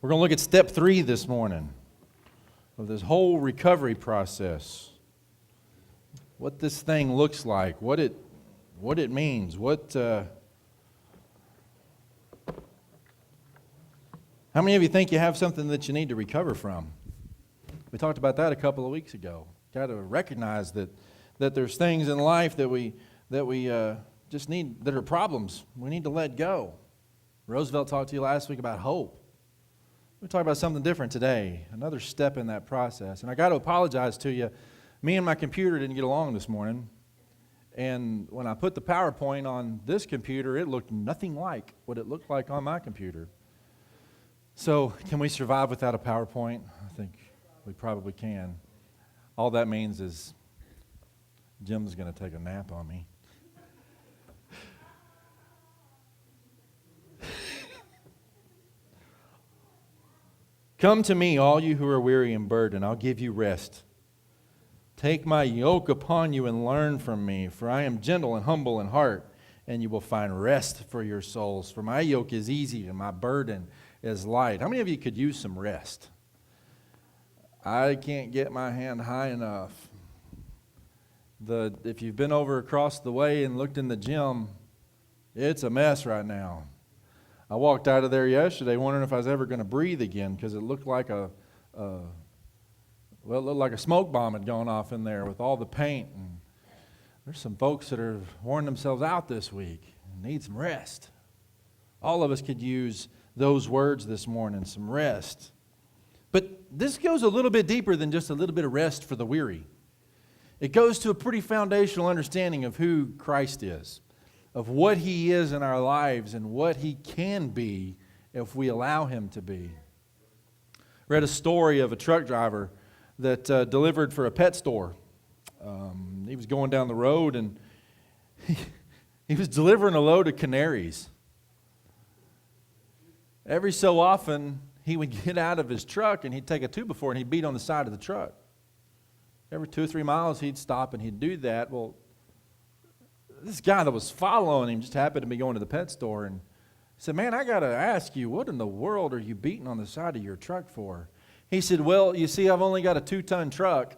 We're going to look at step 3 this morning of this whole recovery process. What this thing looks like, what it means, How many of you think you have something that you need to recover from? We talked about that a couple of weeks ago. Got to recognize that there's things in life that we just need, that are problems. We need to let go. Roosevelt talked to you last week about hope. We're talking about something different today, another step in that process. And I got to apologize to you. Me and my computer didn't get along this morning. And when I put the PowerPoint on this computer, it looked nothing like what it looked like on my computer. So can we survive without a PowerPoint? I think we probably can. All that means is Jim's going to take a nap on me. Come to me, all you who are weary and burdened, I'll give you rest. Take my yoke upon you and learn from me, for I am gentle and humble in heart, and you will find rest for your souls. For my yoke is easy and my burden is light. How many of you could use some rest? I can't get my hand high enough. If you've been over across the way and looked in the gym, it's a mess right now. I walked out of there yesterday wondering if I was ever going to breathe again because it looked like it looked like a smoke bomb had gone off in there with all the paint. And there's some folks that are worn themselves out this week and need some rest. All of us could use those words this morning, some rest. But this goes a little bit deeper than just a little bit of rest for the weary. It goes to a pretty foundational understanding of who Christ is, of what He is in our lives and what He can be if we allow Him to be. Read a story of a truck driver that delivered for a pet store. He was going down the road and he was delivering a load of canaries. Every so often, he would get out of his truck and he'd take a 2x4 and he'd beat on the side of the truck. Every 2 or 3 miles, he'd stop and he'd do that. Well, this guy that was following him just happened to be going to the pet store and said, "Man, I got to ask you, what in the world are you beating on the side of your truck for?" He said, "Well, you see, I've only got a 2-ton truck.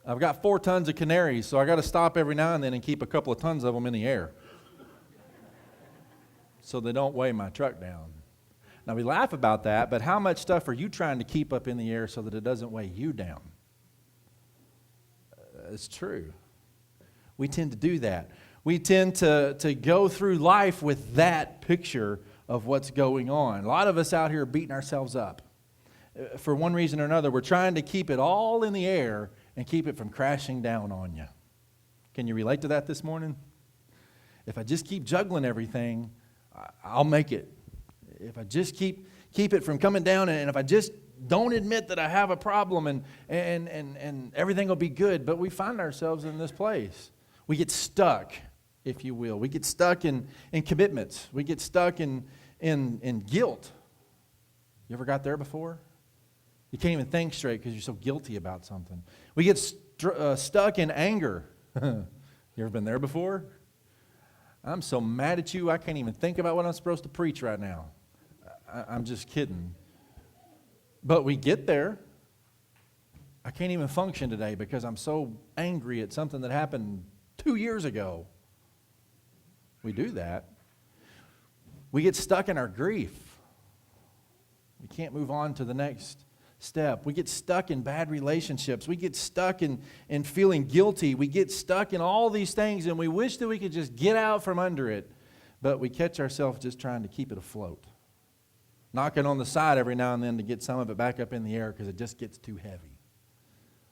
I've got 4 tons of canaries, so I got to stop every now and then and keep a couple of tons of them in the air so they don't weigh my truck down." Now, we laugh about that, but how much stuff are you trying to keep up in the air so that it doesn't weigh you down? It's true. We tend to do that. We tend to go through life with that picture of what's going on. A lot of us out here are beating ourselves up. For one reason or another, we're trying to keep it all in the air and keep it from crashing down on you. Can you relate to that this morning? If I just keep juggling everything, I'll make it. If I just keep it from coming down, and if I just don't admit that I have a problem, and everything will be good. But we find ourselves in this place. We get stuck, if you will. We get stuck in commitments. We get stuck in guilt. You ever got there before? You can't even think straight because you're so guilty about something. We get stuck in anger. You ever been there before? I'm so mad at you, I can't even think about what I'm supposed to preach right now. I'm just kidding. But we get there. I can't even function today because I'm so angry at something that happened 2 years ago. We do that. We get stuck in our grief. We can't move on to the next step. We get stuck in bad relationships. We get stuck in feeling guilty. We get stuck in all these things, and we wish that we could just get out from under it, but we catch ourselves just trying to keep it afloat, knocking on the side every now and then to get some of it back up in the air because it just gets too heavy.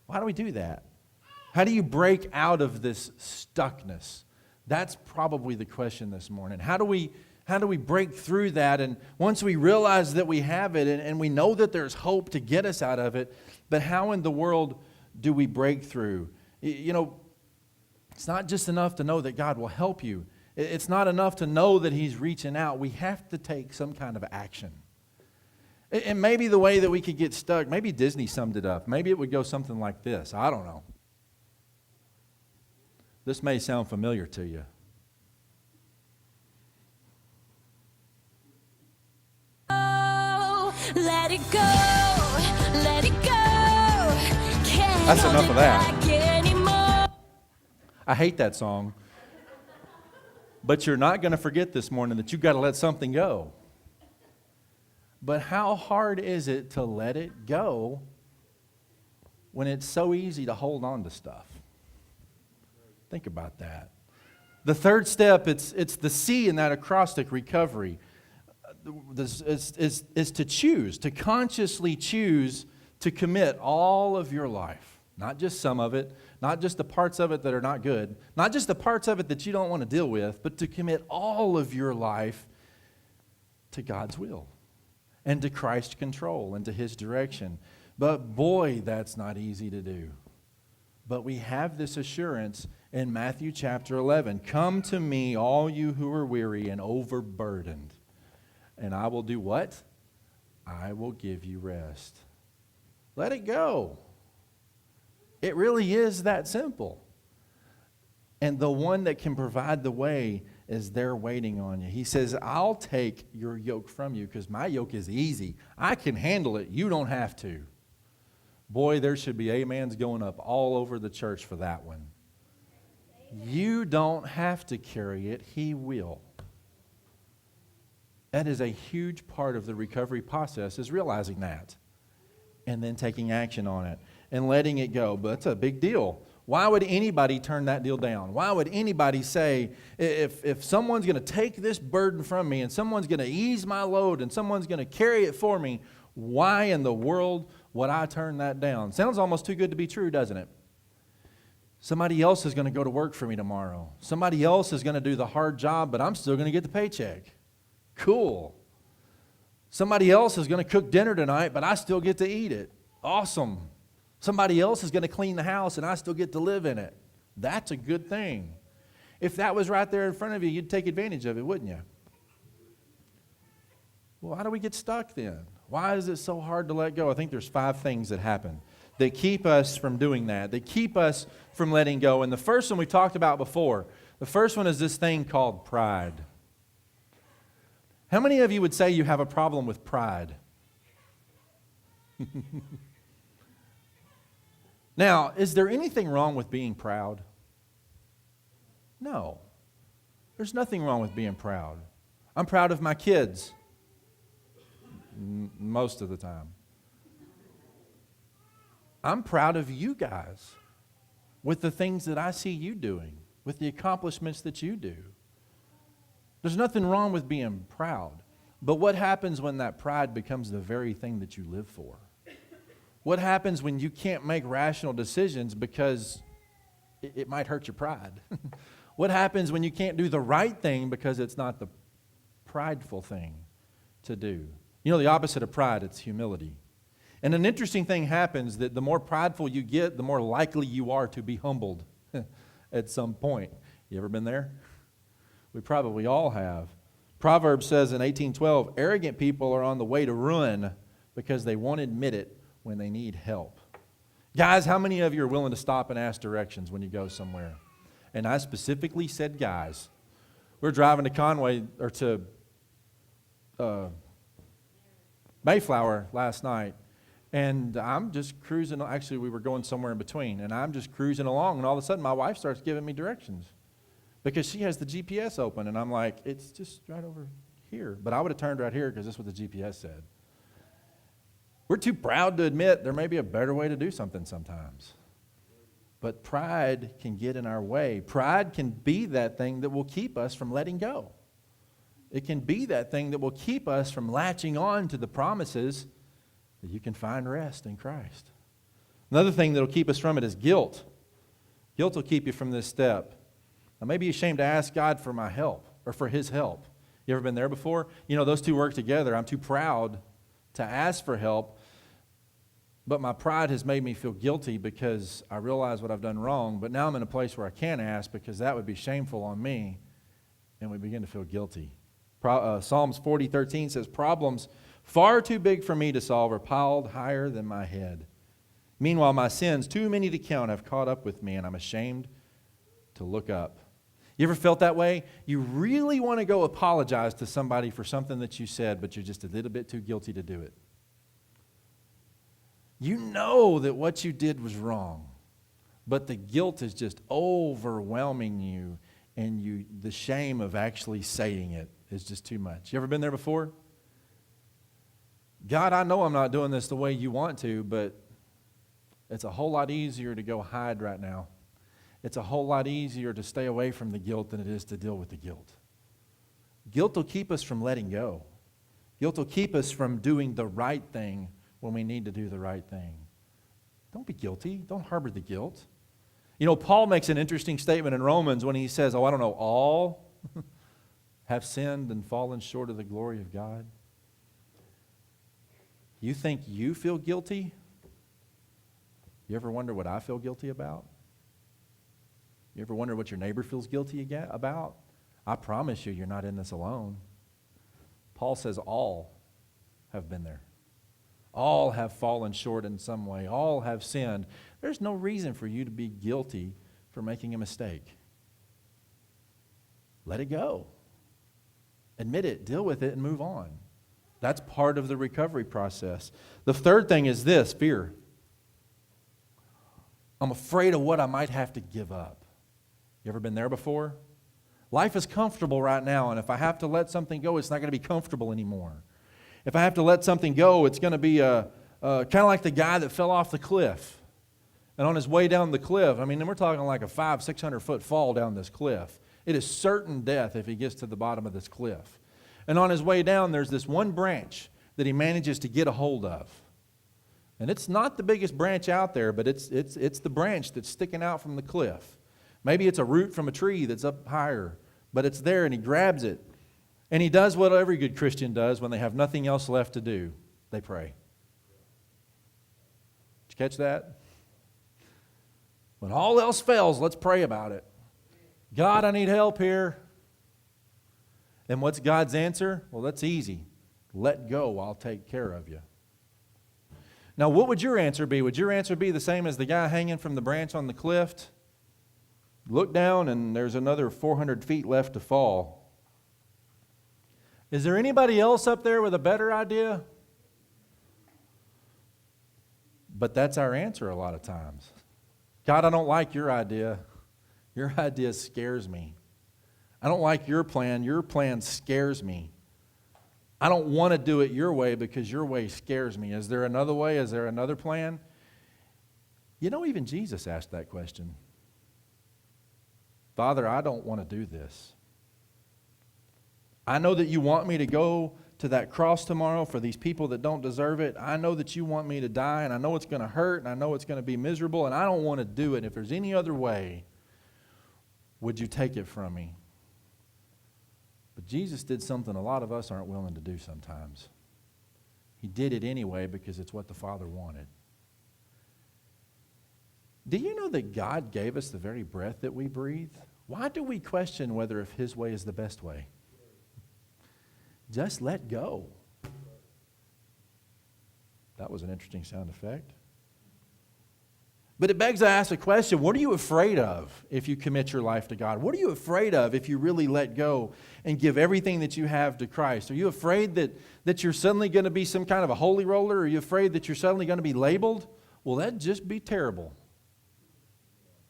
Why do we do that? How do you break out of this stuckness? That's probably the question this morning. How do we break through that? And once we realize that we have it and we know that there's hope to get us out of it, but how in the world do we break through? You know, it's not just enough to know that God will help you. It's not enough to know that He's reaching out. We have to take some kind of action. And maybe the way that we could get stuck, maybe Disney summed it up. Maybe it would go something like this. I don't know. This may sound familiar to you. Let it go, let it go. Can't That's hold enough it of that. back anymore. I hate that song. But you're not going to forget this morning that you got to let something go. But how hard is it to let it go when it's so easy to hold on to stuff? Think about that. The third step, it's the C in that acrostic, recovery, is to choose, to consciously choose to commit all of your life. Not just some of it, not just the parts of it that are not good, not just the parts of it that you don't want to deal with, but to commit all of your life to God's will and to Christ's control and to His direction. But boy, that's not easy to do. But we have this assurance in Matthew chapter 11. Come to me, all you who are weary and overburdened, and I will do what? I will give you rest. Let it go. It really is that simple. And the one that can provide the way is there waiting on you. He says, I'll take your yoke from you because my yoke is easy. I can handle it. You don't have to. Boy, there should be amens going up all over the church for that one. You don't have to carry it. He will. That is a huge part of the recovery process, is realizing that and then taking action on it and letting it go. But it's a big deal. Why would anybody turn that deal down? Why would anybody say, if someone's going to take this burden from me and someone's going to ease my load and someone's going to carry it for me, why in the world would I turn that down? Sounds almost too good to be true, doesn't it? Somebody else is going to go to work for me tomorrow. Somebody else is going to do the hard job, but I'm still going to get the paycheck. Cool. Somebody else is going to cook dinner tonight, but I still get to eat it. Awesome. Somebody else is going to clean the house, and I still get to live in it. That's a good thing. If that was right there in front of you, you'd take advantage of it, wouldn't you? Well, how do we get stuck then? Why is it so hard to let go? I think there's 5 things that happen that keep us from doing that, that keep us from letting go. And the first one we talked about before. The first one is this thing called pride. How many of you would say you have a problem with pride? Now, is there anything wrong with being proud? No. There's nothing wrong with being proud. I'm proud of my kids. Most of the time. I'm proud of you guys with the things that I see you doing, with the accomplishments that you do. There's nothing wrong with being proud. But what happens when that pride becomes the very thing that you live for? What happens when you can't make rational decisions because it might hurt your pride? What happens when you can't do the right thing because it's not the prideful thing to do? You know, the opposite of pride, it's humility. And an interesting thing happens that the more prideful you get, the more likely you are to be humbled at some point. You ever been there? We probably all have. Proverbs says in 18:12, arrogant people are on the way to ruin because they won't admit it when they need help. Guys, how many of you are willing to stop and ask directions when you go somewhere? And I specifically said guys. We're driving to Conway, or to Mayflower last night, and I'm just cruising. Actually, we were going somewhere in between, and I'm just cruising along, and all of a sudden my wife starts giving me directions because she has the GPS open, and I'm like, it's just right over here. But I would have turned right here because that's what the GPS said. We're too proud to admit there may be a better way to do something sometimes. But pride can get in our way. Pride can be that thing that will keep us from letting go. It can be that thing that will keep us from latching on to the promises that you can find rest in Christ. Another thing that will keep us from it is guilt. Guilt will keep you from this step. I may be ashamed to ask God for my help or for His help. You ever been there before? You know, those two work together. I'm too proud to ask for help, but my pride has made me feel guilty because I realize what I've done wrong, but now I'm in a place where I can't ask because that would be shameful on me, and we begin to feel guilty. Psalms 40:13 says, problems far too big for me to solve are piled higher than my head. Meanwhile, my sins, too many to count, have caught up with me, and I'm ashamed to look up. You ever felt that way? You really want to go apologize to somebody for something that you said, but you're just a little bit too guilty to do it. You know that what you did was wrong, but the guilt is just overwhelming you, and the shame of actually saying it is just too much. You ever been there before? God, I know I'm not doing this the way you want to, but it's a whole lot easier to go hide right now. It's a whole lot easier to stay away from the guilt than it is to deal with the guilt. Guilt will keep us from letting go. Guilt will keep us from doing the right thing when we need to do the right thing. Don't be guilty. Don't harbor the guilt. You know, Paul makes an interesting statement in Romans when he says, all have sinned and fallen short of the glory of God. You think you feel guilty? You ever wonder what I feel guilty about? You ever wonder what your neighbor feels guilty about? I promise you, you're not in this alone. Paul says all have been there. All have fallen short in some way. All have sinned. There's no reason for you to be guilty for making a mistake. Let it go. Admit it, deal with it, and move on. That's part of the recovery process. The third thing is this, fear. I'm afraid of what I might have to give up. You ever been there before? Life is comfortable right now, and if I have to let something go, it's not going to be comfortable anymore. If I have to let something go, it's going to be kind of like the guy that fell off the cliff. And on his way down the cliff, we're talking like a 500-600 foot fall down this cliff. It is certain death if he gets to the bottom of this cliff. And on his way down, there's this one branch that he manages to get a hold of. And it's not the biggest branch out there, but it's the branch that's sticking out from the cliff. Maybe it's a root from a tree that's up higher, but it's there, and he grabs it. And he does what every good Christian does when they have nothing else left to do. They pray. Did you catch that? When all else fails, let's pray about it. God, I need help here. And what's God's answer? Well, that's easy. Let go, I'll take care of you. Now, what would your answer be? Would your answer be the same as the guy hanging from the branch on the cliff? Look down, and there's another 400 feet left to fall. Is there anybody else up there with a better idea? But that's our answer a lot of times. God, I don't like your idea. Your idea scares me. I don't like your plan. Your plan scares me. I don't want to do it your way because your way scares me. Is there another way? Is there another plan? You know, even Jesus asked that question. Father, I don't want to do this. I know that you want me to go to that cross tomorrow for these people that don't deserve it. I know that you want me to die, and I know it's going to hurt, and I know it's going to be miserable, and I don't want to do it. If there's any other way, would you take it from me? But Jesus did something a lot of us aren't willing to do sometimes. He did it anyway because it's what the Father wanted. Do you know that God gave us the very breath that we breathe? Why do we question whether if His way is the best way? Just let go. That was an interesting sound effect. But it begs to ask a question, what are you afraid of if you commit your life to God? What are you afraid of if you really let go and give everything that you have to Christ? Are you afraid that you're suddenly going to be some kind of a holy roller? Are you afraid that you're suddenly going to be labeled? Well, that'd just be terrible.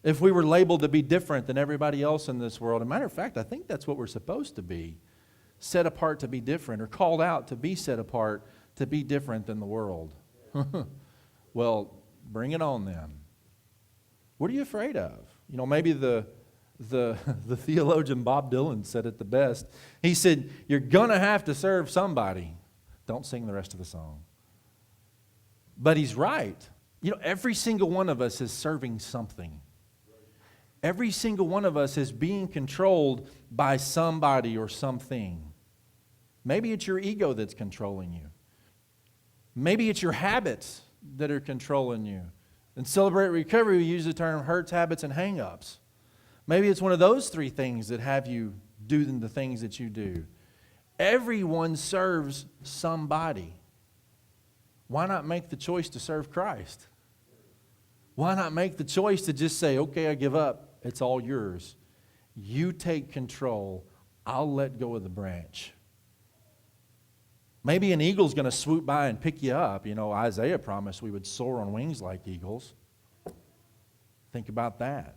If we were labeled to be different than everybody else in this world. As a matter of fact, I think that's what we're supposed to be. Set apart to be different, or called out to be set apart to be different than the world. Well, bring it on then. What are you afraid of? You know, maybe the theologian Bob Dylan said it the best. He said, you're going to have to serve somebody. Don't sing the rest of the song. But he's right. You know, every single one of us is serving something. Every single one of us is being controlled by somebody or something. Maybe it's your ego that's controlling you. Maybe it's your habits that are controlling you. In Celebrate Recovery, we use the term hurts, habits, and hang-ups. Maybe it's one of those three things that have you doing the things that you do. Everyone serves somebody. Why not make the choice to serve Christ? Why not make the choice to just say, okay, I give up. It's all yours. You take control. I'll let go of the branch. Maybe an eagle's going to swoop by and pick you up. Isaiah promised we would soar on wings like eagles. Think about that.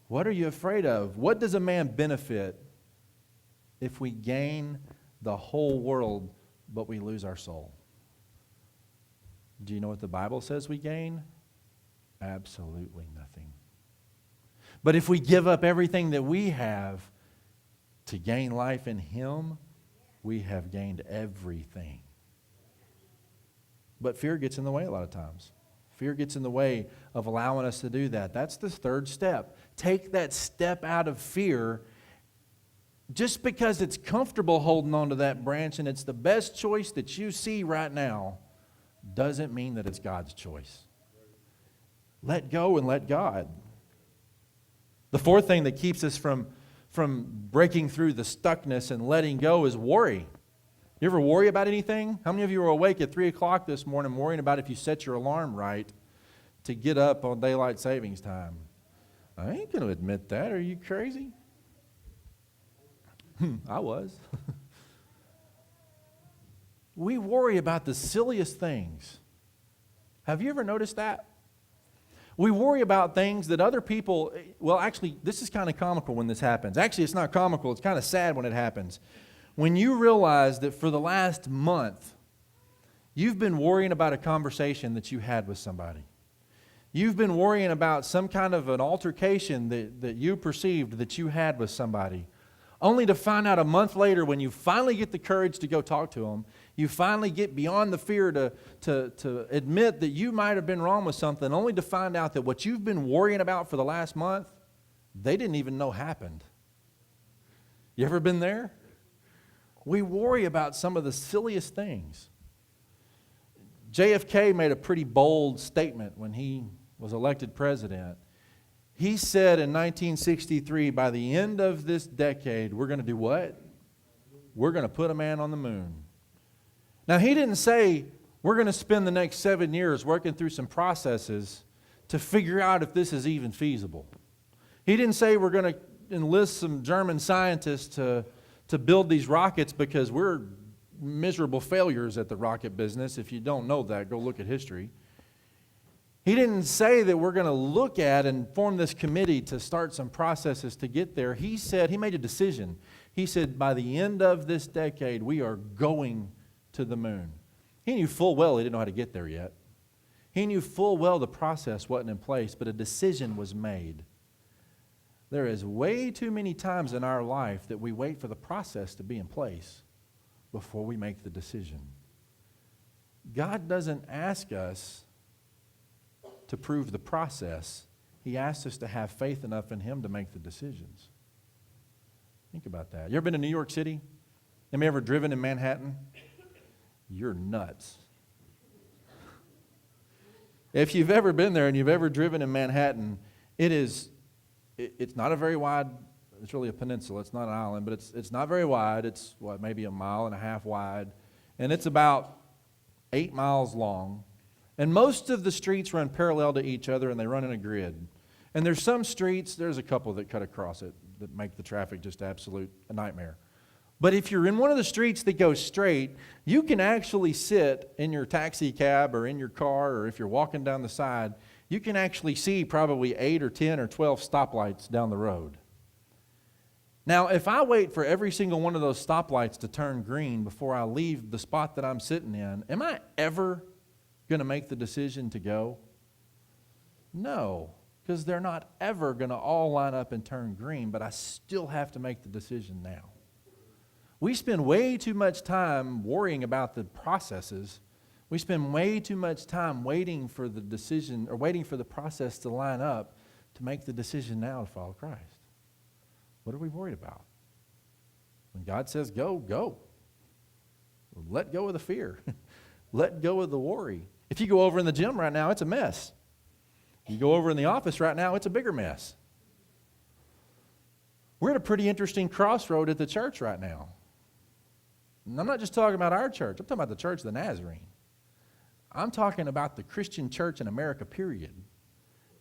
What are you afraid of? What does a man benefit if we gain the whole world but we lose our soul? Do you know what the Bible says we gain? Absolutely nothing. But if we give up everything that we have to gain life in Him, we have gained everything. But fear gets in the way a lot of times. Fear gets in the way of allowing us to do that. That's the third step. Take that step out of fear. Just because it's comfortable holding on to that branch and it's the best choice that you see right now doesn't mean that it's God's choice. Let go and let God. The fourth thing that keeps us from breaking through the stuckness and letting go is worry. You ever worry about anything? How many of you were awake at 3 o'clock this morning worrying about if you set your alarm right to get up on daylight savings time? I ain't going to admit that. Are you crazy? I was. We worry about the silliest things. Have you ever noticed that? We worry about things that other people, well, actually, this is kind of comical when this happens. Actually, it's not comical. It's kind of sad when it happens. When you realize that for the last month, you've been worrying about a conversation that you had with somebody. You've been worrying about some kind of an altercation that you perceived that you had with somebody, only to find out a month later when you finally get the courage to go talk to them, you finally get beyond the fear to admit that you might have been wrong with something, only to find out that what you've been worrying about for the last month, they didn't even know happened. You ever been there? We worry about some of the silliest things. JFK made a pretty bold statement when he was elected president. He said in 1963, by the end of this decade, we're going to do what? We're going to put a man on the moon. Now, he didn't say we're going to spend the next 7 years working through some processes to figure out if this is even feasible. He didn't say we're going to enlist some German scientists to build these rockets because we're miserable failures at the rocket business. If you don't know that, go look at history. He didn't say that we're going to look at and form this committee to start some processes to get there. He said, he made a decision. He said, by the end of this decade, we are going to the moon. He knew full well he didn't know how to get there yet. He knew full well the process wasn't in place, but a decision was made. There is way too many times in our life that we wait for the process to be in place before we make the decision. God doesn't ask us to prove the process. He asks us to have faith enough in Him to make the decisions. Think about that. You ever been to New York City? Have you ever driven in Manhattan? You're nuts. If you've ever been there and you've ever driven in Manhattan, it's not a very wide, it's really a peninsula. It's not an island, but it's not very wide. It's maybe 1.5 miles wide. And it's about 8 miles long. And most of the streets run parallel to each other, and they run in a grid. And there's some streets, there's a couple that cut across it that make the traffic just absolute a nightmare. But if you're in one of the streets that goes straight, you can actually sit in your taxi cab or in your car, or if you're walking down the side, you can actually see probably 8 or 10 or 12 stoplights down the road. Now, if I wait for every single one of those stoplights to turn green before I leave the spot that I'm sitting in, am I ever going to make the decision to go? No, because they're not ever going to all line up and turn green, but I still have to make the decision now. We spend way too much time worrying about the processes. We spend way too much time waiting for the decision or waiting for the process to line up to make the decision now to follow Christ. What are we worried about? When God says go, go. Let go of the fear. Let go of the worry. If you go over in the gym right now, it's a mess. You go over in the office right now, it's a bigger mess. We're at a pretty interesting crossroad at the church right now. And I'm not just talking about our church. I'm talking about the Church of the Nazarene. I'm talking about the Christian church in America, period.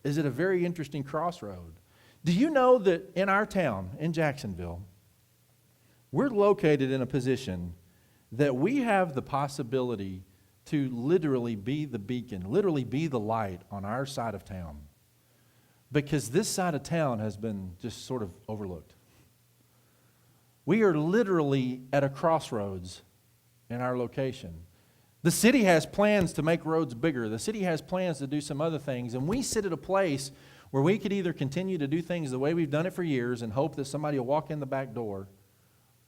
Is at a very interesting crossroad. Do you know that in our town, in Jacksonville, we're located in a position that we have the possibility to literally be the beacon, literally be the light on our side of town. Because this side of town has been just sort of overlooked. We are literally at a crossroads in our location. The city has plans to make roads bigger. The city has plans to do some other things. And we sit at a place where we could either continue to do things the way we've done it for years and hope that somebody will walk in the back door,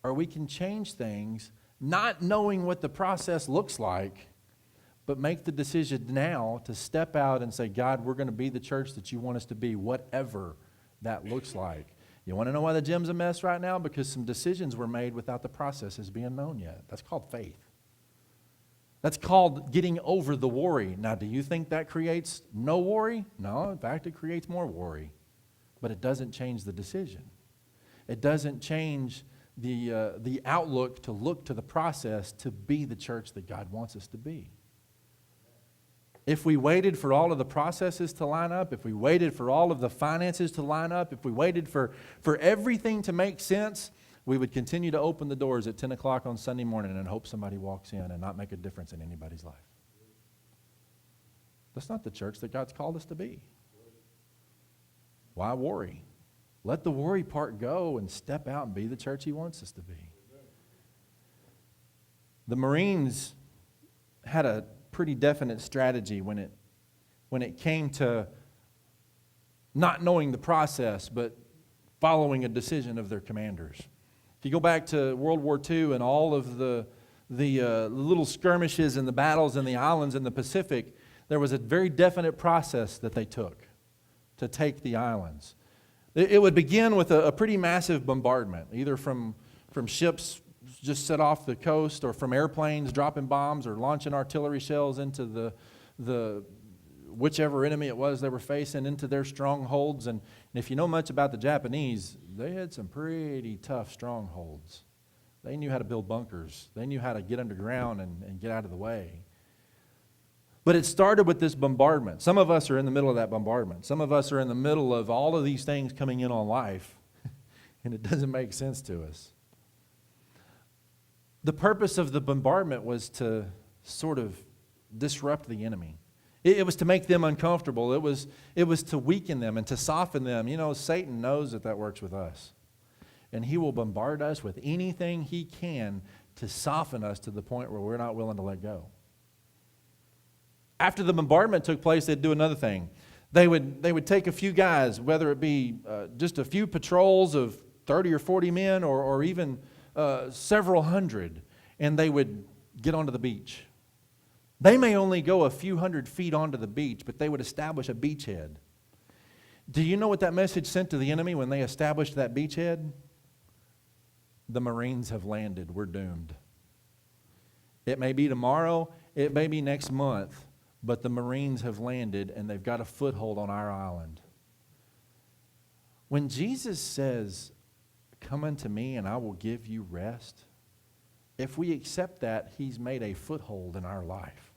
or we can change things not knowing what the process looks like, but make the decision now to step out and say, God, we're going to be the church that you want us to be, whatever that looks like. You want to know why the gym's a mess right now? Because some decisions were made without the processes being known yet. That's called faith. That's called getting over the worry. Now, do you think that creates no worry? No, in fact, it creates more worry. But it doesn't change the decision. It doesn't change the outlook to look to the process to be the church that God wants us to be. If we waited for all of the processes to line up, if we waited for all of the finances to line up, if we waited for everything to make sense, we would continue to open the doors at 10 o'clock on Sunday morning and hope somebody walks in and not make a difference in anybody's life. That's not the church that God's called us to be. Why worry? Let the worry part go and step out and be the church He wants us to be. The Marines had a pretty definite strategy when it came to not knowing the process, but following a decision of their commanders. If you go back to World War II and all of the little skirmishes and the battles in the islands in the Pacific, there was a very definite process that they took to take the islands. It would begin with a pretty massive bombardment, either from ships just set off the coast, or from airplanes dropping bombs or launching artillery shells into the whichever enemy it was they were facing, into their strongholds. And if you know much about the Japanese, they had some pretty tough strongholds. They knew how to build bunkers. They knew how to get underground and get out of the way. But it started with this bombardment. Some of us are in the middle of that bombardment. Some of us are in the middle of all of these things coming in on life, and it doesn't make sense to us. The purpose of the bombardment was to sort of disrupt the enemy. It was to make them uncomfortable. It was to weaken them and to soften them. You know, Satan knows that works with us. And he will bombard us with anything he can to soften us to the point where we're not willing to let go. After the bombardment took place, they'd do another thing. They would take a few guys, whether it be just a few patrols of 30 or 40 men or even several hundred, and they would get onto the beach. They may only go a few hundred feet onto the beach, but they would establish a beachhead. Do you know what that message sent to the enemy when they established that beachhead? The Marines have landed. We're doomed. It may be tomorrow, it may be next month, but the Marines have landed and they've got a foothold on our island. When Jesus says, "Come unto me and I will give you rest," if we accept that, He's made a foothold in our life.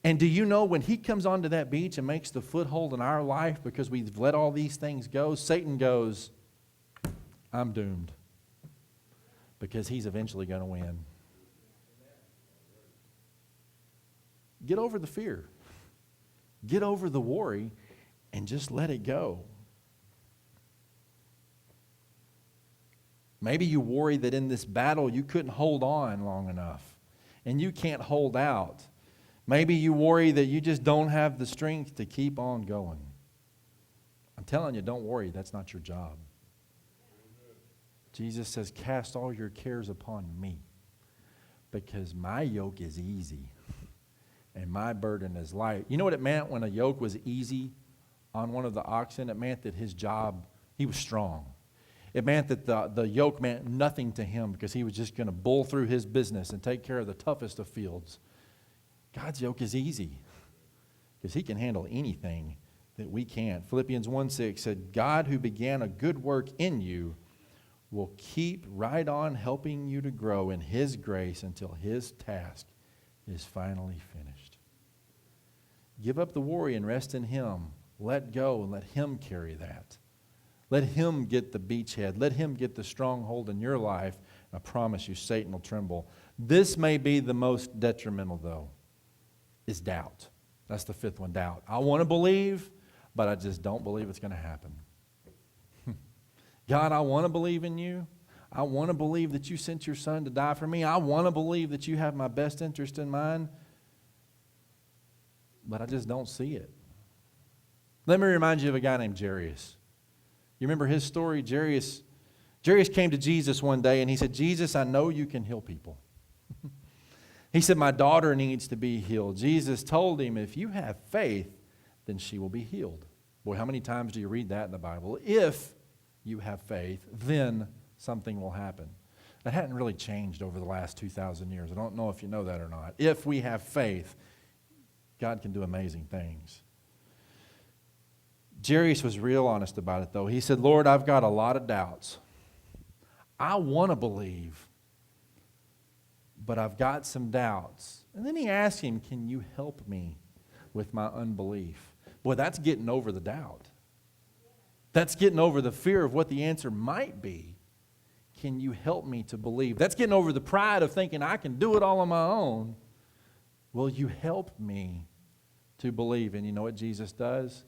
And do you know when He comes onto that beach and makes the foothold in our life because we've let all these things go, Satan goes, "I'm doomed." Because he's eventually going to win. Get over the fear. Get over the worry and just let it go. Maybe you worry that in this battle you couldn't hold on long enough and you can't hold out. Maybe you worry that you just don't have the strength to keep on going. I'm telling you, don't worry. That's not your job. Jesus says, "Cast all your cares upon me, because my yoke is easy and my burden is light." You know what it meant when a yoke was easy on one of the oxen? It meant that his job, he was strong. It meant that the yoke meant nothing to him because he was just going to bull through his business and take care of the toughest of fields. God's yoke is easy because He can handle anything that we can't. Philippians 1:6 said, "God who began a good work in you will keep right on helping you to grow in His grace until His task is finally finished." Give up the worry and rest in Him. Let go and let Him carry that. Let Him get the beachhead. Let Him get the stronghold in your life, I promise you, Satan will tremble. This may be the most detrimental, though, is doubt. That's the fifth one, doubt. I want to believe, but I just don't believe it's going to happen. God, I want to believe in you. I want to believe that you sent your son to die for me. I want to believe that you have my best interest in mind, but I just don't see it. Let me remind you of a guy named Jairus. You remember his story? Jairus came to Jesus one day and he said, Jesus, I know you can heal people. He said, my daughter needs to be healed. Jesus told him, if you have faith, then she will be healed. Boy, how many times do you read that in the Bible? If you have faith, then something will happen. That hadn't really changed over the last 2,000 years. I don't know if you know that or not. If we have faith, God can do amazing things. Jairus was real honest about it, though. He said, Lord, I've got a lot of doubts. I want to believe, but I've got some doubts. And then he asked him, can you help me with my unbelief? Boy, that's getting over the doubt. That's getting over the fear of what the answer might be. Can you help me to believe? That's getting over the pride of thinking I can do it all on my own. Will you help me to believe? And you know what Jesus does?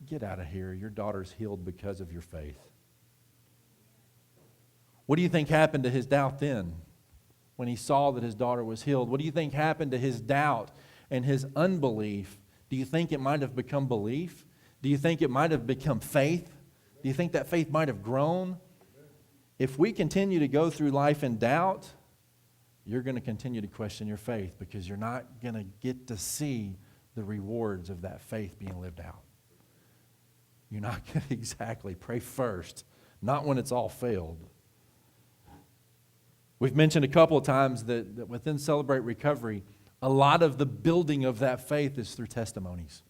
Get out of here. Your daughter's healed because of your faith. What do you think happened to his doubt then when he saw that his daughter was healed? What do you think happened to his doubt and his unbelief? Do you think it might have become belief? Do you think it might have become faith? Do you think that faith might have grown? If we continue to go through life in doubt, you're going to continue to question your faith because you're not going to get to see the rewards of that faith being lived out. You're not going to exactly pray first, not when it's all failed. We've mentioned a couple of times that within Celebrate Recovery, a lot of the building of that faith is through testimonies.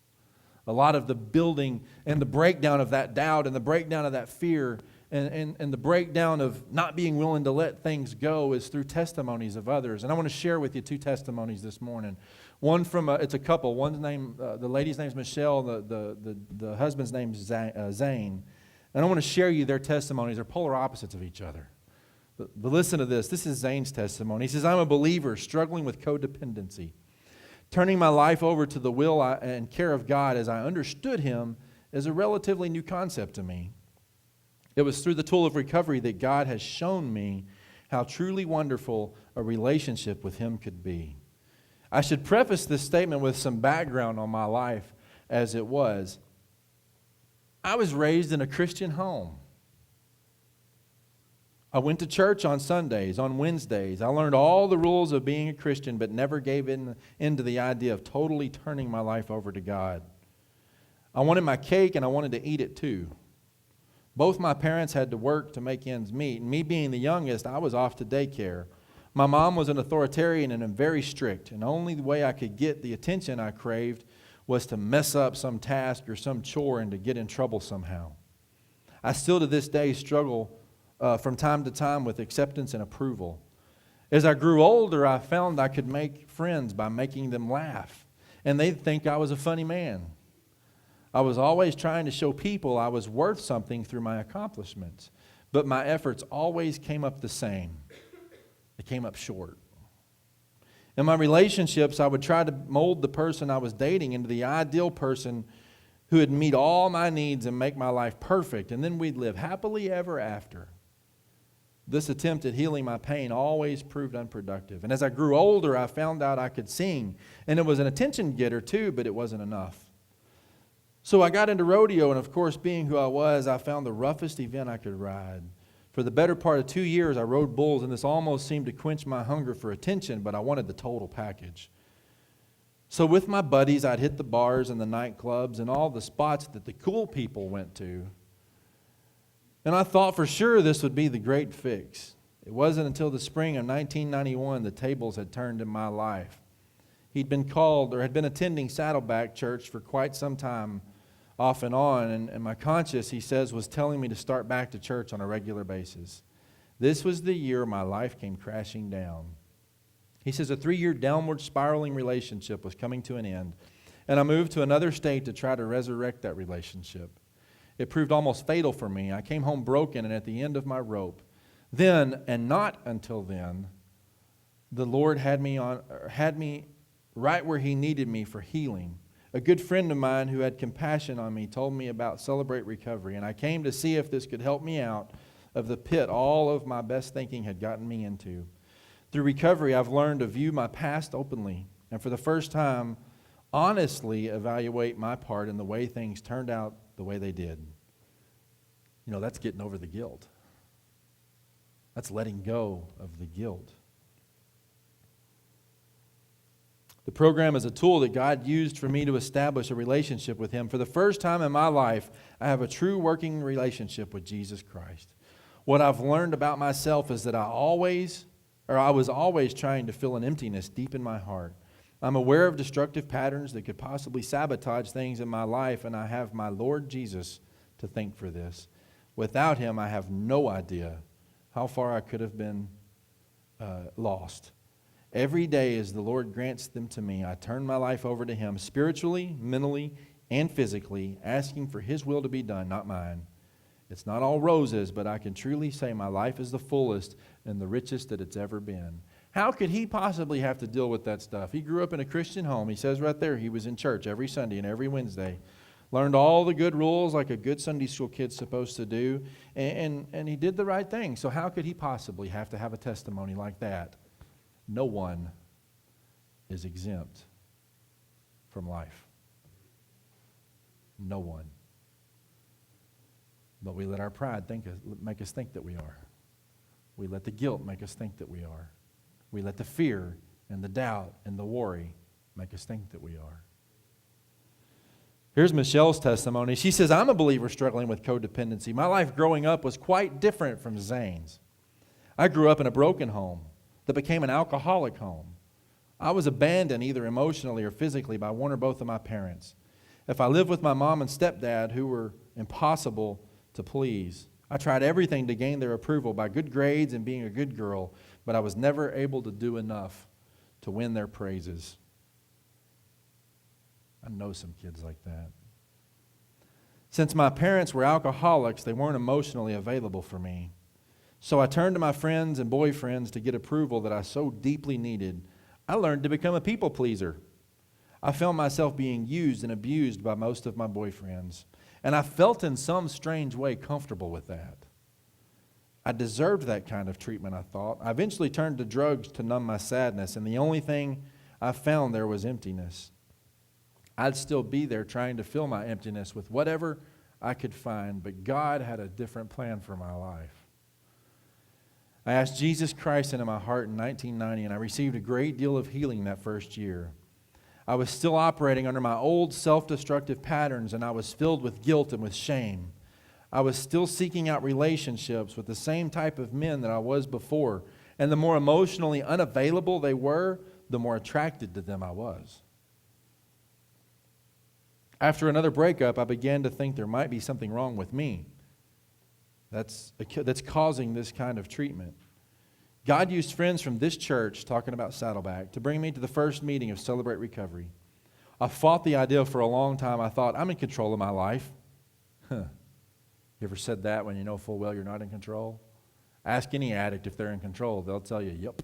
A lot of the building and the breakdown of that doubt and the breakdown of that fear and the breakdown of not being willing to let things go is through testimonies of others. And I want to share with you two testimonies this morning. One from, it's a couple. One's name, the lady's name's Michelle, the husband's name's Zane. And I want to share you their testimonies. They're polar opposites of each other. But listen to this. This is Zane's testimony. He says, I'm a believer struggling with codependency. Turning my life over to the will and care of God as I understood Him is a relatively new concept to me. It was through the tool of recovery that God has shown me how truly wonderful a relationship with Him could be. I should preface this statement with some background on my life as it was. I was raised in a Christian home. I went to church on Sundays, on Wednesdays. I learned all the rules of being a Christian, but never gave into the idea of totally turning my life over to God. I wanted my cake and I wanted to eat it too. Both my parents had to work to make ends meet, and me being the youngest, I was off to daycare. My mom was an authoritarian and very strict, and the only way I could get the attention I craved was to mess up some task or some chore and to get in trouble somehow. I still to this day struggle from time to time with acceptance and approval. As I grew older, I found I could make friends by making them laugh, and they'd think I was a funny man. I was always trying to show people I was worth something through my accomplishments, but my efforts always came up the same. They came up short. In my relationships, I would try to mold the person I was dating into the ideal person who would meet all my needs and make my life perfect, and then we'd live happily ever after. This attempt at healing my pain always proved unproductive. And as I grew older, I found out I could sing, and it was an attention getter too, but it wasn't enough. So I got into rodeo, and of course, being who I was, I found the roughest event I could ride. For the better part of 2 years, I rode bulls, and this almost seemed to quench my hunger for attention, but I wanted the total package. So with my buddies, I'd hit the bars and the nightclubs and all the spots that the cool people went to. And I thought for sure this would be the great fix. It wasn't until the spring of 1991 the tables had turned in my life. He'd been called or had been attending Saddleback Church for quite some time, off and on, and my conscience, he says, was telling me to start back to church on a regular basis. This was the year my life came crashing down. He says a 3-year downward spiraling relationship was coming to an end, and I moved to another state to try to resurrect that relationship. It proved almost fatal for me. I came home broken and at the end of my rope. Then, and not until then, the Lord had me right where He needed me for healing. A good friend of mine who had compassion on me told me about Celebrate Recovery, and I came to see if this could help me out of the pit all of my best thinking had gotten me into. Through recovery, I've learned to view my past openly, and for the first time, honestly evaluate my part in the way things turned out the way they did. You know, that's getting over the guilt. That's letting go of the guilt. The program is a tool that God used for me to establish a relationship with Him. For the first time in my life, I have a true working relationship with Jesus Christ. What I've learned about myself is that I was always trying to fill an emptiness deep in my heart. I'm aware of destructive patterns that could possibly sabotage things in my life, and I have my Lord Jesus to thank for this. Without Him, I have no idea how far I could have been lost. Every day as the Lord grants them to me, I turn my life over to Him spiritually, mentally, and physically, asking for His will to be done, not mine. It's not all roses, but I can truly say my life is the fullest and the richest that it's ever been. How could he possibly have to deal with that stuff? He grew up in a Christian home. He says right there he was in church every Sunday and every Wednesday. Learned all the good rules like a good Sunday school kid's supposed to do. And he did the right thing. So how could he possibly have to have a testimony like that? No one is exempt from life. No one. But we let our pride make us think that we are. We let the guilt make us think that we are. We let the fear and the doubt and the worry make us think that we are. Here's Michelle's testimony. She says, I'm a believer struggling with codependency. My life growing up was quite different from Zane's. I grew up in a broken home that became an alcoholic home. I was abandoned either emotionally or physically by one or both of my parents. If I lived with my mom and stepdad, who were impossible to please, I tried everything to gain their approval by good grades and being a good girl, but I was never able to do enough to win their praises. I know some kids like that. Since my parents were alcoholics, they weren't emotionally available for me. So I turned to my friends and boyfriends to get approval that I so deeply needed. I learned to become a people pleaser. I found myself being used and abused by most of my boyfriends. And I felt in some strange way comfortable with that. I deserved that kind of treatment, I thought. I eventually turned to drugs to numb my sadness, and the only thing I found there was emptiness. I'd still be there trying to fill my emptiness with whatever I could find, but God had a different plan for my life. I asked Jesus Christ into my heart in 1990, and I received a great deal of healing that first year. I was still operating under my old self-destructive patterns, and I was filled with guilt and with shame. I was still seeking out relationships with the same type of men that I was before, and the more emotionally unavailable they were, the more attracted to them I was. After another breakup, I began to think there might be something wrong with me that's causing this kind of treatment. God used friends from this church, talking about Saddleback, to bring me to the first meeting of Celebrate Recovery. I fought the idea for a long time. I thought, I'm in control of my life. You ever said that when you know full well you're not in control? Ask any addict if they're in control. They'll tell you, yep.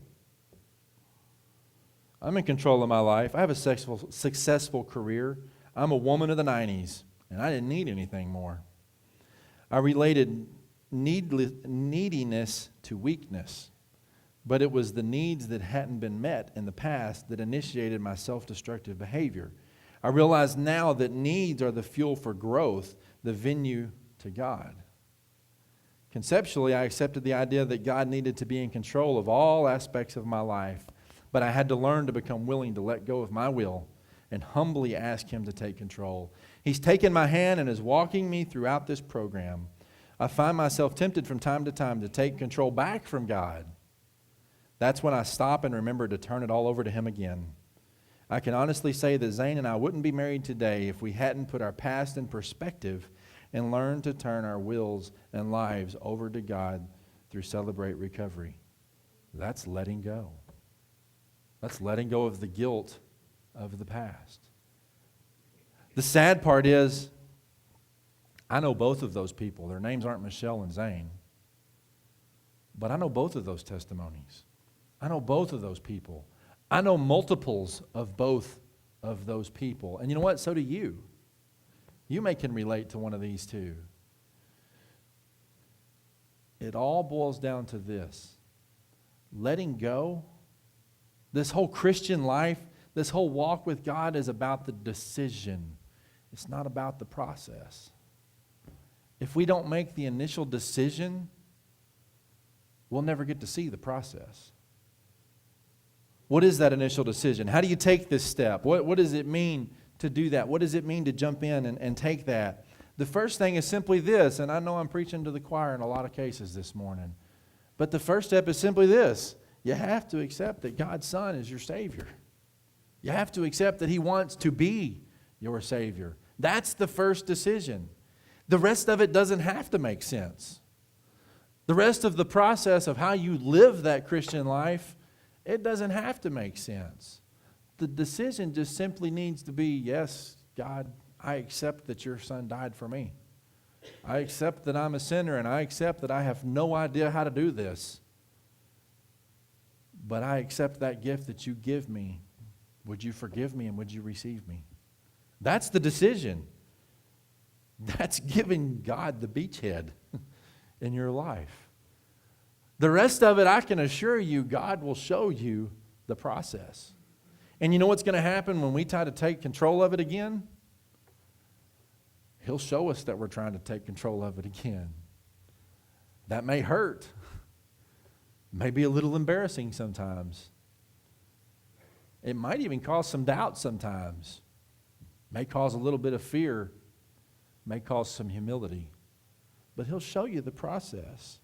I'm in control of my life. I have a successful career. I'm a woman of the 90s, and I didn't need anything more. I related neediness to weakness. But it was the needs that hadn't been met in the past that initiated my self-destructive behavior. I realize now that needs are the fuel for growth, the venue to God. Conceptually, I accepted the idea that God needed to be in control of all aspects of my life, but I had to learn to become willing to let go of my will and humbly ask Him to take control. He's taken my hand and is walking me throughout this program. I find myself tempted from time to time to take control back from God. That's when I stop and remember to turn it all over to Him again. I can honestly say that Zane and I wouldn't be married today if we hadn't put our past in perspective and learned to turn our wills and lives over to God through Celebrate Recovery. That's letting go. That's letting go of the guilt of the past. The sad part is, I know both of those people. Their names aren't Michelle and Zane. But I know both of those testimonies. I know both of those people. I know multiples of both of those people. And you know what? So do you. You can relate to one of these too. It all boils down to this. Letting go. This whole Christian life, this whole walk with God is about the decision. It's not about the process. If we don't make the initial decision, we'll never get to see the process. What is that initial decision? How do you take this step? What does it mean to do that? What does it mean to jump in and take that? The first thing is simply this, and I know I'm preaching to the choir in a lot of cases this morning, but the first step is simply this. You have to accept that God's Son is your Savior. You have to accept that He wants to be your Savior. That's the first decision. The rest of it doesn't have to make sense. The rest of the process of how you live that Christian life, it doesn't have to make sense. The decision just simply needs to be, yes, God, I accept that your Son died for me. I accept that I'm a sinner, and I accept that I have no idea how to do this. But I accept that gift that you give me. Would you forgive me and would you receive me? That's the decision. That's giving God the beachhead in your life. The rest of it, I can assure you, God will show you the process. And you know what's going to happen when we try to take control of it again? He'll show us that we're trying to take control of it again. That may hurt. May be a little embarrassing sometimes. It might even cause some doubt sometimes. May cause a little bit of fear. May cause some humility. But He'll show you the process.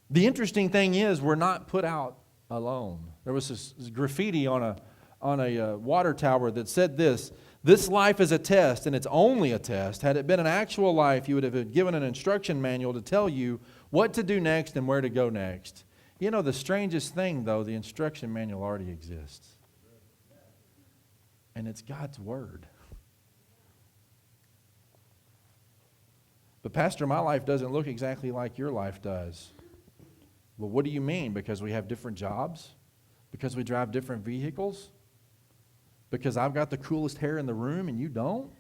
The interesting thing is we're not put out alone. There was this graffiti on a water tower that said this: "This life is a test, and it's only a test. Had it been an actual life, you would have been given an instruction manual to tell you what to do next and where to go next." You know, the strangest thing, though, the instruction manual already exists. And it's God's Word. But Pastor, my life doesn't look exactly like your life does. Well, what do you mean? Because we have different jobs? Because we drive different vehicles? Because I've got the coolest hair in the room and you don't?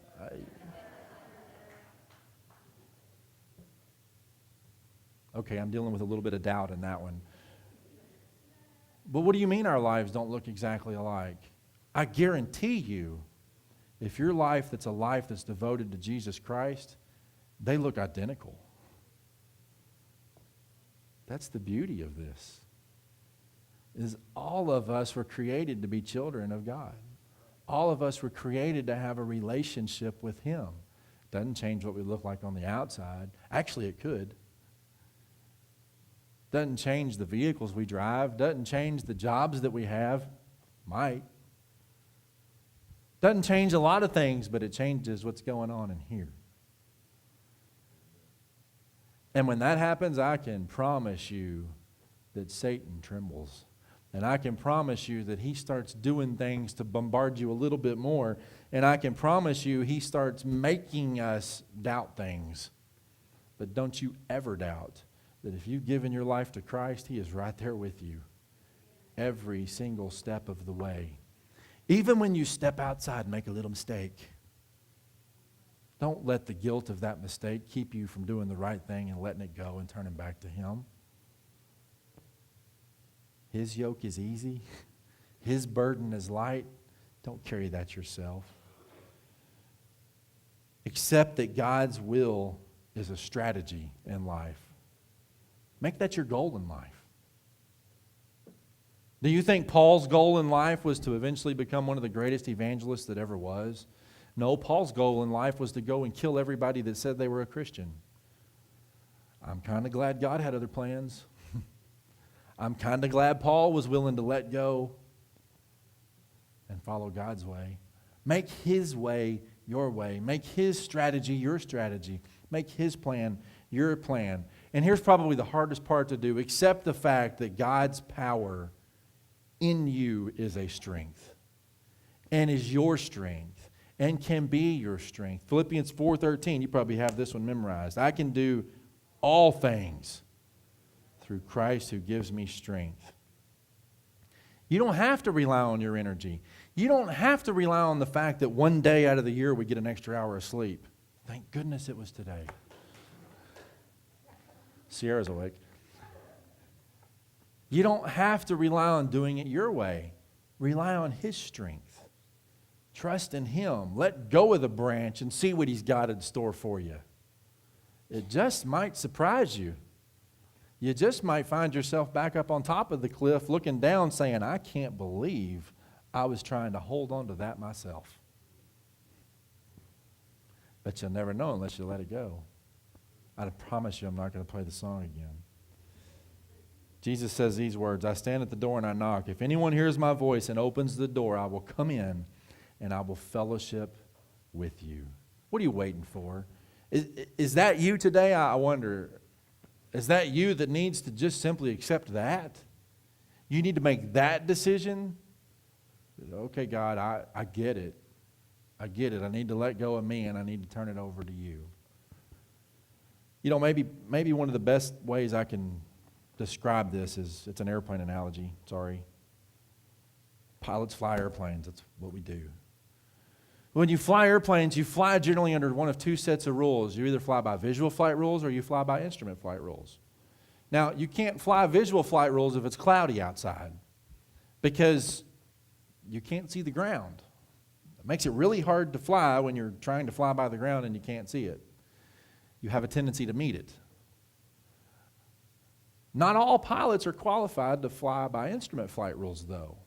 Okay, I'm dealing with a little bit of doubt in that one. But what do you mean our lives don't look exactly alike? I guarantee you, if your life that's a life that's devoted to Jesus Christ, they look identical. That's the beauty of this. Is all of us were created to be children of God. All of us were created to have a relationship with Him. Doesn't change what we look like on the outside. Actually, it could. Doesn't change the vehicles we drive. Doesn't change the jobs that we have. Might. Doesn't change a lot of things, but it changes what's going on in here. And when that happens, I can promise you that Satan trembles. And I can promise you that he starts doing things to bombard you a little bit more. And I can promise you he starts making us doubt things. But don't you ever doubt that if you've given your life to Christ, He is right there with you every single step of the way. Even when you step outside and make a little mistake, don't let the guilt of that mistake keep you from doing the right thing and letting it go and turning back to Him. His yoke is easy. His burden is light. Don't carry that yourself. Accept that God's will is a strategy in life. Make that your goal in life. Do you think Paul's goal in life was to eventually become one of the greatest evangelists that ever was? No, Paul's goal in life was to go and kill everybody that said they were a Christian. I'm kind of glad God had other plans. I'm kind of glad Paul was willing to let go and follow God's way. Make His way your way. Make His strategy your strategy. Make His plan your plan. And here's probably the hardest part to do. Accept the fact that God's power in you is a strength and is your strength and can be your strength. Philippians 4:13, you probably have this one memorized. I can do all things through Christ who gives me strength. You don't have to rely on your energy. You don't have to rely on the fact that one day out of the year we get an extra hour of sleep. Thank goodness it was today. Sierra's awake. You don't have to rely on doing it your way. Rely on His strength. Trust in Him. Let go of the branch and see what He's got in store for you. It just might surprise you. You just might find yourself back up on top of the cliff looking down saying, I can't believe I was trying to hold on to that myself. But you'll never know unless you let it go. I promise you I'm not going to play the song again. Jesus says these words, I stand at the door and I knock. If anyone hears my voice and opens the door, I will come in and I will fellowship with you. What are you waiting for? Is that you today? I wonder. Is that you that needs to just simply accept that? You need to make that decision? Okay, God, I get it. I get it. I need to let go of me and I need to turn it over to you. You know, maybe one of the best ways I can describe this is, it's an airplane analogy, sorry. Pilots fly airplanes, that's what we do. When you fly airplanes, you fly generally under one of two sets of rules. You either fly by visual flight rules or you fly by instrument flight rules. Now, you can't fly visual flight rules if it's cloudy outside because you can't see the ground. It makes it really hard to fly when you're trying to fly by the ground and you can't see it. You have a tendency to meet it. Not all pilots are qualified to fly by instrument flight rules, though.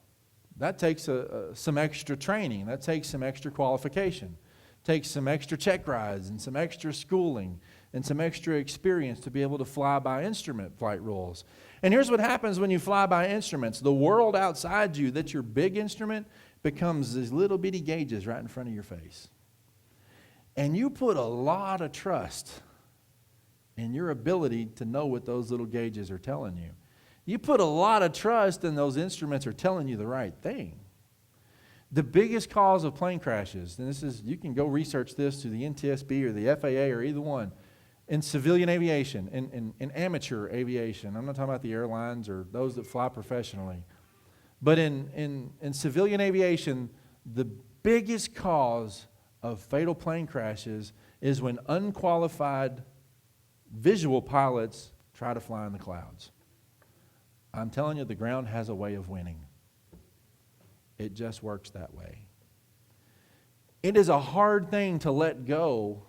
That takes some extra training. That takes some extra qualification. Takes some extra check rides and some extra schooling and some extra experience to be able to fly by instrument flight rules. And here's what happens when you fly by instruments. The world outside you, that's your big instrument, becomes these little bitty gauges right in front of your face. And you put a lot of trust in your ability to know what those little gauges are telling you. You put a lot of trust in those instruments are telling you the right thing. The biggest cause of plane crashes, and this is, you can go research this through the NTSB or the FAA or either one, in civilian aviation, in amateur aviation. I'm not talking about the airlines or those that fly professionally. But in civilian aviation, the biggest cause of fatal plane crashes is when unqualified visual pilots try to fly in the clouds. I'm telling you, the ground has a way of winning. It just works that way. It is a hard thing to let go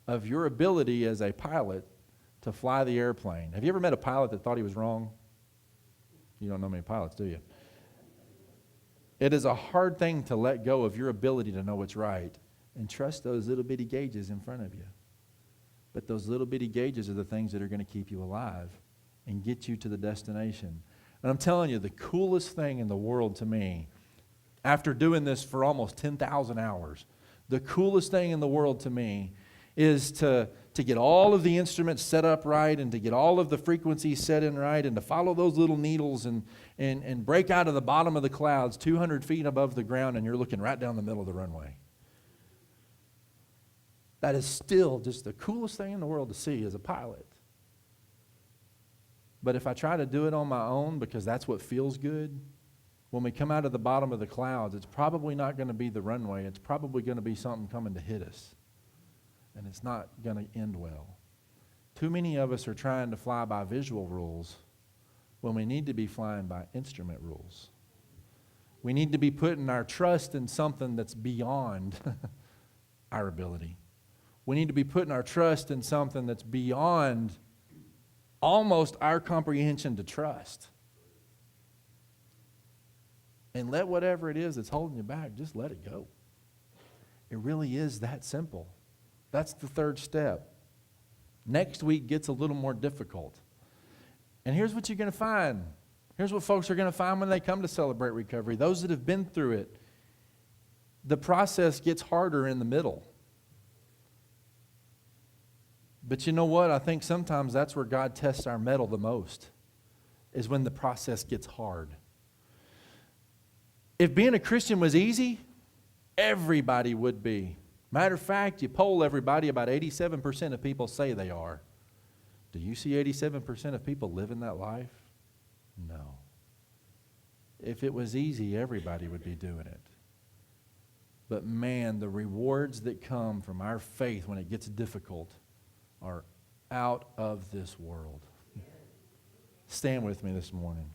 of your ability as a pilot to fly the airplane. Have you ever met a pilot that thought he was wrong? You don't know many pilots, do you? It is a hard thing to let go of your ability to know what's right and trust those little bitty gauges in front of you. But those little bitty gauges are the things that are going to keep you alive and get you to the destination. And I'm telling you, the coolest thing in the world to me, after doing this for almost 10,000 hours, the coolest thing in the world to me is to get all of the instruments set up right and to get all of the frequencies set in right and to follow those little needles and break out of the bottom of the clouds 200 feet above the ground and you're looking right down the middle of the runway. That is still just the coolest thing in the world to see as a pilot. But if I try to do it on my own because that's what feels good, when we come out of the bottom of the clouds, it's probably not going to be the runway. It's probably going to be something coming to hit us. And it's not going to end well. Too many of us are trying to fly by visual rules when we need to be flying by instrument rules. We need to be putting our trust in something that's beyond our ability. We need to be putting our trust in something that's beyond almost our comprehension to trust. And let whatever it is that's holding you back, just let it go. It really is that simple. That's the third step. Next week gets a little more difficult. And here's what you're going to find. Here's what folks are going to find when they come to Celebrate Recovery. Those that have been through it, the process gets harder in the middle. But you know what? I think sometimes that's where God tests our mettle the most, is when the process gets hard. If being a Christian was easy, everybody would be. Matter of fact, you poll everybody, about 87% of people say they are. Do you see 87% of people living that life? No. If it was easy, everybody would be doing it. But man, the rewards that come from our faith when it gets difficult are out of this world. Stand with me this morning.